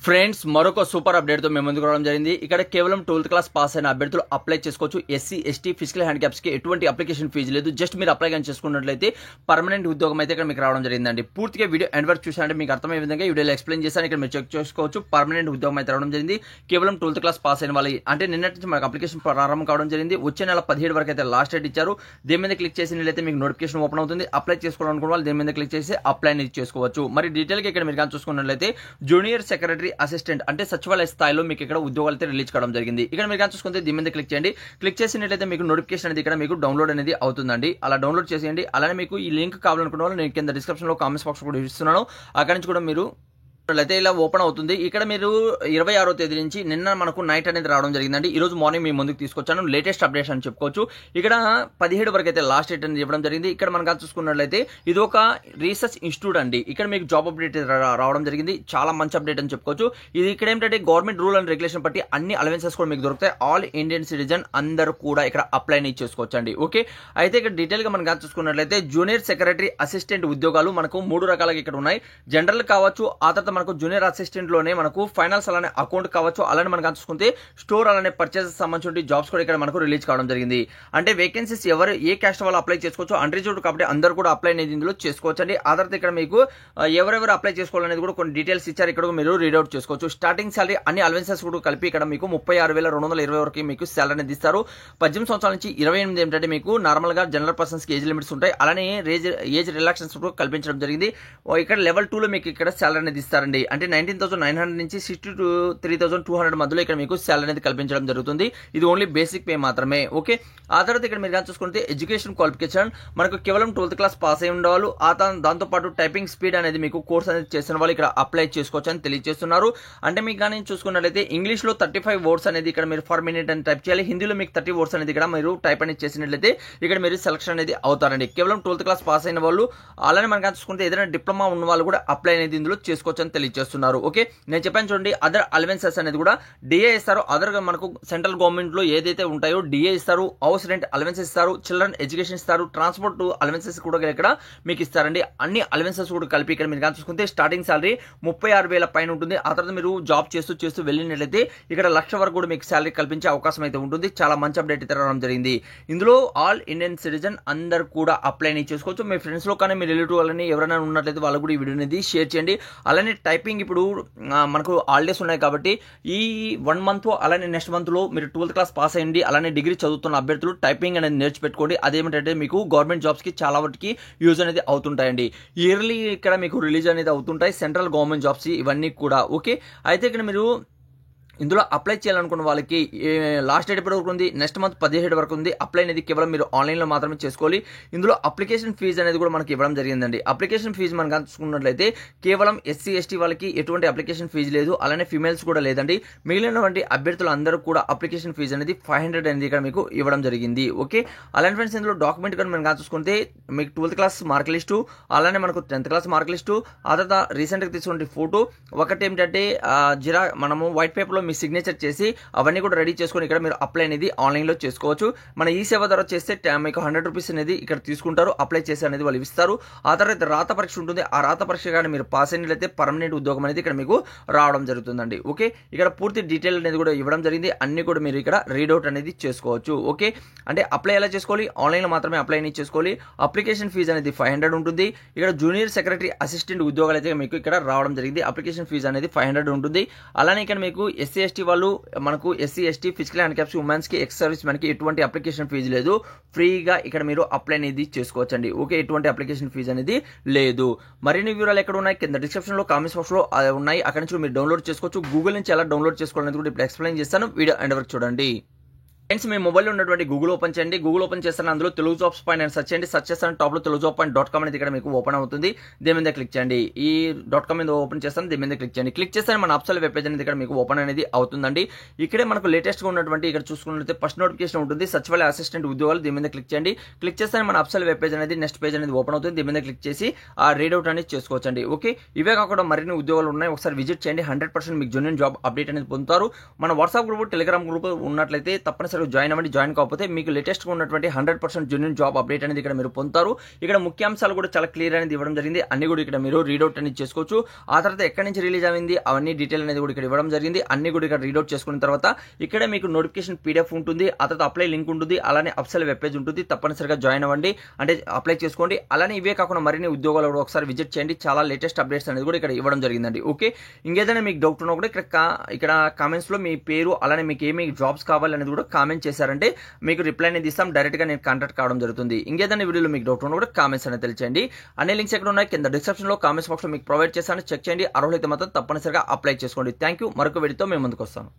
Friends మరొక super update తో మేము ముందుకు రావడం జరిగింది. ఇక్కడ కేవలం 12th క్లాస్ పాస్ అయిన అభ్యర్థులు అప్లై చేసుకోవచ్చు. ఎస్సీ ఎస్టీ ఫిజికల్ హ్యాండిక్యాప్స్ కి ఎటువంటి అప్లికేషన్ ఫీజు లేదు. జస్ట్ మీరు అప్లై కానీ చేసుకున్నట్లయితే పర్మనెంట్ ఉద్యోగం అయితే ఇక్కడ మీకు రావడం జరిగిందండి. పూర్తిగా వీడియో ఎండ్ వరకు చూసారంటే మీకు అర్థమయ్యే విధంగా వీడియోలో ఎక్స్ప్లెయిన్ చేశాను. ఇక్కడ మీరు చెక్ చేసుకోవచ్చు. పర్మనెంట్ ఉద్యోగం అయితే రావడం జరిగింది. కేవలం 12th క్లాస్ పాస్ అయిన వాళ్ళకి అంటే నిన్నటి నుంచి మనకు అప్లికేషన్ ప్రారంభం కావడం జరిగింది. వచ్చే నెల 17 వరకు అయితే లాస్ట్ డేట్ ఇచ్చారు. దేని మీద క్లిక్ చేసినట్లయితే మీకు నోటిఫికేషన్ ఓపెన్ అవుతుంది. అప్లై చేసుకోవాలనుకున్న వాళ్ళు దేని మీద క్లిక్ చేసి అప్లై అనేది చేసుకోవచ్చు. మరి డీటెయిల్ గా ఇక్కడ మీరు కానీ చూసుకున్నట్లయితే జూనియర్ సెక్రటరీ అసిస్టెంట్ అంటే సచివాలయ స్థాయిలో మీకు ఇక్కడ ఉద్యోగాలు అయితే రిలీజ్ కావడం జరిగింది. ఇక్కడ మీరు చూసుకుంటే దీని మీద క్లిక్ చేయండి. క్లిక్ చేసినట్లయితే మీకు నోటిఫికేషన్ అనేది ఇక్కడ మీకు డౌన్లోడ్ అనేది అవుతుందండి. అలా డౌన్లోడ్ చేసేయండి. అలానే మీకు ఈ లింక్ కావాలనుకున్న వాళ్ళు నేను కింద డిస్క్రిప్షన్ లో కామెంట్స్ బాక్స్ కూడా ఇస్తున్నాను. అక్కడి నుంచి కూడా మీరు అయితే ఇలా ఓపెన్ అవుతుంది. ఇక్కడ మీరు 26వ తేదీ నుంచి నిన్న మనకు నైట్ అనేది రావడం జరిగిందండి. ఈ రోజు మార్నింగ్ మీ ముందుకు తీసుకొచ్చాను. లేటెస్ట్ అప్డేట్స్ అని చెప్పుకోవచ్చు. ఇక్కడ 17 వరకు అయితే లాస్ట్ డేట్ అనేది ఇవ్వడం జరిగింది. ఇక్కడ మనం చూసుకున్నట్లయితే ఇది ఒక రీసెర్చ్ ఇన్స్టిట్యూట్ అండి. ఇక్కడ మీకు జాబ్ అప్డేట్ రావడం జరిగింది. చాలా మంచి అప్డేట్ అని చెప్పుకోవచ్చు. ఇది ఇక్కడ ఏంటంటే గవర్నమెంట్ రూల్ అండ్ రెగ్యులేషన్ బట్టి అన్ని అలవెన్సెస్ కూడా మీకు దొరుకుతాయి. ఆల్ ఇండియన్ సిటిజన్ అందరూ కూడా ఇక్కడ అప్లై చేసుకోవచ్చు అండి. ఓకే, అయితే ఇక్కడ డీటెయిల్ గా మనం చూసుకున్నట్లయితే జూనియర్ సెక్రటరీ అసిస్టెంట్ ఉద్యోగాలు మనకు 3 రకాలుగా ఇక్కడ ఉన్నాయి. జనరల్ కావచ్చు, ఆ తర్వాత మనకు జూనియర్ అసిస్టెంట్ లోనే మనకు ఫైనాన్స్ అలానే అకౌంట్ కావచ్చు, అలానే మనం చూసుకుంటే స్టోర్ అలానే పర్చేస్ సంబంధించిన జాబ్స్ కూడా ఇక్కడ మనకు రిలీజ్ కావడం జరిగింది. అంటే వేకెన్సీస్ ఎవరు ఏ క్యాస్ట్ వాళ్ళు అప్లై చేసుకోవచ్చు. అన్రిజర్వ్డ్ కాబట్టి అందరూ కూడా అప్లై అనేది ఇందులో చేసుకోవచ్చు అండి. ఆ తర్వాత ఇక్కడ మీకు ఎవరెవరు అప్లై చేసుకోవాలనేది కూడా కొన్ని డీటెయిల్స్ ఇచ్చారు. ఇక్కడ మీరు రీడౌట్ చేసుకోవచ్చు. స్టార్టింగ్ సాలరీ అన్ని అలవెన్సెస్ కూడా కలిపి ఇక్కడ మీకు 36,220 వరకు మీకు సాలరీ అనేది ఇస్తారు. 18 సంవత్సరాల నుంచి 28 ఏంటంటే మీకు నార్మల్ గా జనరల్ పర్సన్స్ కి ఏజ్ లిమిట్స్ ఉంటాయి. అలానే ఏజ్ రిలాక్సేషన్స్ కూడా కల్పించడం జరిగింది. ఇక్కడ లెవెల్ 2 లో మీకు ఇక్కడ సాలరీ అనేది ఇస్తారండి. అంటే 19,900 నుంచి 63,200 మధ్యలో ఇక్కడ మీకు సాలరీ అనేది కల్పించడం జరుగుతుంది. ఇది ఓన్లీ బేసిక్ పే మాత్రమే. ఓకే, ఆ తర్వాత ఇక్కడ మీరు చూసుకుంటే ఎడ్యుకేషన్ క్వాలిఫికేషన్ మనకు కేవలం 12th క్లాస్ పాస్ అయి ఉండేవాళ్ళు, దాంతో పాటు టైపింగ్ స్పీడ్ అనేది మీకు కోర్స్ అనేది చేసిన వాళ్ళు ఇక్కడ అప్లై చేసుకోవచ్చు అని తెలియజేస్తున్నారు. అంటే మీకు కానీ చూసుకున్నట్లయితే ఇంగ్లీష్ లో 35 వర్డ్స్ అనేది ఇక్కడ మీరు ఫర్ మినిట్ అని టైప్ చేయాలి. హిందీలో మీకు 30 వర్డ్స్ అనేది ఇక్కడ మీరు టైప్ అనేది చేసినట్లయితే ఇక్కడ మీరు సెలక్షన్ అనేది అవుతారండి. కేవలం 12th క్లాస్ పాస్ అయిన వాళ్ళు, అలానే మనం చూసుకుంటే ఏదైనా డిప్లొమా ఉన్న వాళ్ళు కూడా అప్లై అనేది ఇందులో చేసుకోవచ్చు అని తెలియజేస్తున్నారు. ఓకే, నేను చెప్పాను చూడండి, అదర్ అలవెన్సెస్ అనేది కూడా డిఏ ఇస్తారు. అదర్ మనకు సెంట్రల్ గవర్నమెంట్ లో ఏదైతే ఉంటాయో డిఏ ఇస్తారు, హౌస్ రెంట్ అలవెన్సెస్ ఇస్తారు, చిల్డ్రన్ ఎడ్యుకేషన్ ఇస్తారు, ట్రాన్స్పోర్ట్ అలవెన్సెస్ కూడా ఇక్కడ మీకు ఇస్తారండి. అన్ని అలవెన్సెస్ కూడా కలిపి ఇక్కడ మీరు చూసుకుంటే స్టార్టింగ్ సాలరీ 36,000 పైన ఉంటుంది. ఆ తర్వాత మీరు జాబ్ చేస్తూ వెళ్ళినట్లయితే ఇక్కడ 1,00,000 వరకు కూడా మీకు సాలరీ కల్పించే అవకాశం అయితే ఉంటుంది. చాలా మంచి అప్డేట్ అయితే రావడం జరిగింది. ఇందులో ఆల్ ఇండియన్ సిటిజన్ అందరు కూడా అప్లై చేసుకోవచ్చు. మీ ఫ్రెండ్స్ లో కానీ మీ రిలేటివ్ వాళ్ళని ఎవరైనా ఉన్నట్లయితే వాళ్ళు కూడా ఈ వీడియో అనేది షేర్ చేయండి. అలానే టైపింగ్ ఇప్పుడు మనకు హాలిడేస్ ఉన్నాయి కాబట్టి ఈ 1 మంత్ అలానే నెక్స్ట్ మంత్ లో మీరు 12th క్లాస్ పాస్ అయ్యండి. అలానే డిగ్రీ చదువుతున్న అభ్యర్థులు టైపింగ్ అనేది నేర్చుపెట్టుకోండి. అదేమిటంటే మీకు గవర్నమెంట్ జాబ్స్ కి చాలా వాటికి యూజ్ అనేది అవుతుంటాయండి. ఇయర్లీ ఇక్కడ మీకు రిలీజ్ అనేది అవుతుంటాయి సెంట్రల్ గవర్నమెంట్ జాబ్స్ ఇవన్నీ కూడా. ఓకే, అయితే ఇక్కడ మీరు ఇందులో అప్లై చేయాలనుకున్న వాళ్ళకి లాస్ట్ డేట్ ఎప్పటి వరకు ఉంది, నెక్స్ట్ మంత్ 17 వరకు ఉంది. అప్లై అనేది కేవలం మీరు ఆన్లైన్లో మాత్రమే చేసుకోవాలి. ఇందులో అప్లికేషన్ ఫీజు అనేది కూడా మనకి ఇవ్వడం జరిగిందండి. అప్లికేషన్ ఫీజు మనం చూసుకున్నట్లయితే కేవలం ఎస్సీ ఎస్టీ వాళ్ళకి ఎటువంటి అప్లికేషన్ ఫీజు లేదు, అలానే ఫీమేల్స్ కూడా లేదండి. మిగిలినటువంటి అభ్యర్థులు అందరూ కూడా అప్లికేషన్ ఫీజు అనేది 500 అనేది ఇక్కడ మీకు ఇవ్వడం జరిగింది. ఓకే, అలానే ఫ్రెండ్స్ ఇందులో డాక్యుమెంట్ కూడా మనం చూసుకుంటే మీకు 12th క్లాస్ మార్క్ లిస్టు, అలానే మనకు 10th క్లాస్ మార్క్ లిస్టు, ఆ తర్వాత రీసెంట్గా తీసుకున్న ఫోటో, ఒకటి ఏంటంటే మనము వైట్ పేపర్లో మీ సిగ్నేచర్ చేసి అవన్నీ కూడా రెడీ చేసుకొని ఇక్కడ మీరు అప్లై అనేది ఆన్లైన్ లో చేసుకోవచ్చు. మన ఈ సేవ ద్వారా చేస్తే మీకు 100 రూపీస్ అనేది ఇక్కడ తీసుకుంటారు. అప్లై చేసి అనేది వాళ్ళు ఇస్తారు. ఆ తర్వాత రాత పరీక్ష ఉంటుంది. ఆ రాత పరీక్ష కానీ మీరు పాస్ అయినట్లయితే పర్మనెంట్ ఉద్యోగం అనేది ఇక్కడ మీకు రావడం జరుగుతుందండి. ఓకే, ఇక్కడ పూర్తి డీటెయిల్ అనేది కూడా ఇవ్వడం జరిగింది. అన్ని కూడా మీరు ఇక్కడ రీడౌట్ అనేది చేసుకోవచ్చు. ఓకే, అంటే అప్లై ఎలా చేసుకోవాలి, ఆన్లైన్ లో మాత్రమే అప్లై అనేది చేసుకోవాలి. అప్లికేషన్ ఫీజు అనేది 500 ఉంటుంది. ఇక్కడ జూనియర్ సెక్రటరీ అసిస్టెంట్ ఉద్యోగాలు అయితే మీకు ఇక్కడ రావడం జరిగింది. అప్లికేషన్ ఫీజు అనేది 500 ఉంటుంది. అలానే ఇక్కడ మీకు ఎస్సీ ఎస్టీ వాళ్ళు మనకు SC ST physical handicaps women's కి ఎక్స్ సర్వీస్ మనకి ఎటువంటి అప్లికేషన్ ఫీజు లేదు. ఫ్రీగా ఇక్కడ మీరు అప్లై అనేది చేసుకోవచ్చండి. ఓకే, ఎటువంటి అప్లికేషన్ ఫీజు అనేది లేదు. మరిన్ని వివరాలు ఎక్కడ ఉన్నాయి కింద డిస్క్రిప్షన్ లో కామెంట్స్ బాక్స్ లో ఉన్నాయి. అక్కడ నుంచి మీరు డౌన్లోడ్ చేసుకోవచ్చు. గూగుల్ నుంచి ఎలా డౌన్లోడ్ చేసుకోవాలనేది కూడా ఇప్పుడు ఎక్స్ప్లెయిన్ చేస్తాను. వీడియో ఎండ్ వరకు చూడండి. ఫ్రెండ్స్, మీ మొబైల్లో ఉన్నటువంటి గూగుల్ ఓపెన్ చేయండి. గూగుల్ ఓపెన్ చేస్తాను, అందులో తెలుగు జాబ్స్ పైన సెర్చ్ చేయండి. సెర్చ్ చేస్తాను, టాప్ లో telugujob.com అనేది ఇక్కడ మీకు ఓపెన్ అవుతుంది. దీని మీద క్లిక్ చేయండి. ఈ .com మీద ఓపెన్ చేస్తాను, దీని మీద క్లిక్ చేయండి. క్లిక్ చేస్తే మన అప్సల్ వెబ్ పేజ్ అనేది ఇక్కడ మీకు ఓపెన్ అనేది అవుతుందండి. ఇక్కడే మనకు లేటెస్ట్ గా ఉన్నటువంటి ఇక్కడ చూసుకున్నట్లయితే ఫస్ట్ నోటిఫికేషన్ ఉంటుంది, సచివాలయ అసిస్టెంట్ ఉద్యోగాలు. దీని మీద క్లిక్ చేయండి. క్లిక్ చేస్తే మన అప్సల్ వెబ్ పేజ్ అనేది నెక్స్ట్ పేజ్ అనేది ఓపెన్ అవుతుంది. దీని మీద క్లిక్ చేసి ఆ రీడౌట్ అనేది చేసుకోవచ్చండి. ఓకే, ఇవే కాకుండా మరిన్ని ఉద్యోగాలు ఉన్నాయి. ఒకసారి విజిట్ చేయండి. 100% మీకు జెన్యూన్ జాబ్ అప్డేట్ అనేది పొందుతారు. మన వాట్సాప్ గ్రూప్, టెలిగ్రామ్ గ్రూప్ ఉన్నట్లయితే తప్పనిసరి తప్పనిసరిగా జాయిన్ అవ్వండి. జాయిన్ కాకపోతే మీకు లేటెస్ట్గా ఉన్నటువంటి 100% జెన్యూన్ జాబ్ అప్డేట్ అనేది ఇక్కడ మీరు పొందుతారు. ఇక్కడ ముఖ్యాంశాలు కూడా చాలా క్లియర్ అనేది ఇవ్వడం జరిగింది. అన్ని కూడా ఇక్కడ మీరు రీడౌట్ అనేది చేసుకోవచ్చు. ఆ తర్వాత ఎక్కడి నుంచి రిలీజ్ అయింది అవన్నీ డీటెయిల్ అనేది కూడా ఇక్కడ ఇవ్వడం జరిగింది. అన్ని కూడా ఇక్కడ రీడౌట్ చేసుకున్న తర్వాత ఇక్కడ మీకు నోటిఫికేషన్ PDF ఉంటుంది. ఆ తర్వాత అప్లై లింక్ ఉంటుంది. అలానే అఫ్సల్ వెబ్ పేజ్ ఉంటుంది. తప్పనిసరిగా జాయిన్ అవ్వండి, అంటే అప్లై చేసుకోండి. అలానే ఇవే కాకుండా మరిన్ని ఉద్యోగాలు కూడా ఒకసారి విజిట్ చేయండి. చాలా లేటెస్ట్ అప్డేట్స్ అనేది కూడా ఇక్కడ ఇవ్వడం జరిగిందండి. ఓకే, ఇంకేదైనా మీకు డౌట్ ఉన్నా కూడా ఇక్కడ కామెంట్స్ లో మీ పేరు అలానే మీకు ఏమి జాబ్స్ కావాలనేది కూడా కామెంట్ చేశారంటే మీకు రిప్లై అనేది ఇస్తాం. డైరెక్ట్ గా నేను కాంటాక్ట్ కావడం జరుగుతుంది. ఇంకేదైనా వీడియోలో మీకు డౌట్ ఉన్నా కూడా కామెంట్స్ అనేది తెలియచేయండి. అన్ని లింక్స్ ఎక్కడ ఉన్నాయి కింద డిస్క్రిప్షన్ లో కామెంట్స్ బాక్స్ లో మీకు ప్రొవైడ్ చేస్తాను. చెక్ చేయండి. అర్హులైతే మాత్రం తప్పనిసరిగా అప్లై చేసుకోండి. Thank you. మరొక వీడియోతో మేము ముందుకు వస్తాను.